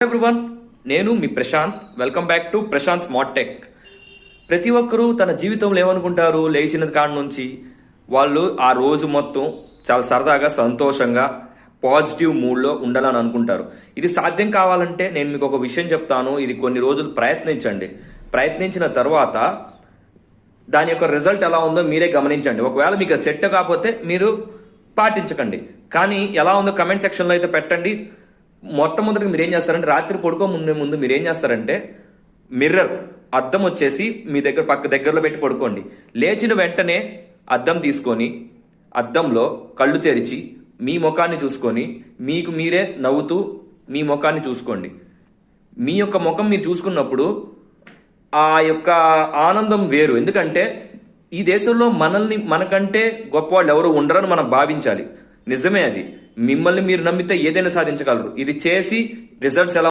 Everyone, నేను మీ Prashanth. Welcome back to Prashanth smart tech. ప్రతి ఒక్కరూ తన జీవితంలో ఏమనుకుంటారు, లేచిన కాడ నుంచి వాళ్ళు ఆ రోజు మొత్తం చాలా సరదాగా, సంతోషంగా, పాజిటివ్ మూడ్లో ఉండాలని అనుకుంటారు. ఇది సాధ్యం కావాలంటే నేను మీకు ఒక విషయం చెప్తాను. ఇది కొన్ని రోజులు ప్రయత్నించండి. ప్రయత్నించిన తర్వాత దాని యొక్క రిజల్ట్ ఎలా ఉందో మీరే గమనించండి. ఒకవేళ మీకు అది సెట్ కాకపోతే మీరు పాటించకండి, కానీ ఎలా ఉందో కమెంట్ సెక్షన్లో అయితే పెట్టండి. మొట్టమొదటి మీరు ఏం చేస్తారంటే, రాత్రి పడుకో ముందు మీరు ఏం చేస్తారంటే, మిర్రర్ అద్దం వచ్చేసి మీ పక్క దగ్గరలో పెట్టి పడుకోండి. లేచిన వెంటనే అద్దం తీసుకొని అద్దంలో కళ్ళు తెరిచి మీ ముఖాన్ని చూసుకొని మీకు మీరే నవ్వుతూ మీ ముఖాన్ని చూసుకోండి. మీ యొక్క ముఖం మీరు చూసుకున్నప్పుడు ఆ యొక్క ఆనందం వేరు. ఎందుకంటే ఈ దేశంలో మనకంటే గొప్పవాళ్ళు ఎవరు ఉండరని మనం భావించాలి. నిజమే అది. మిమ్మల్ని మీరు నమ్మితే ఏదైనా సాధించగలరు. ఇది చేసి రిజల్ట్స్ ఎలా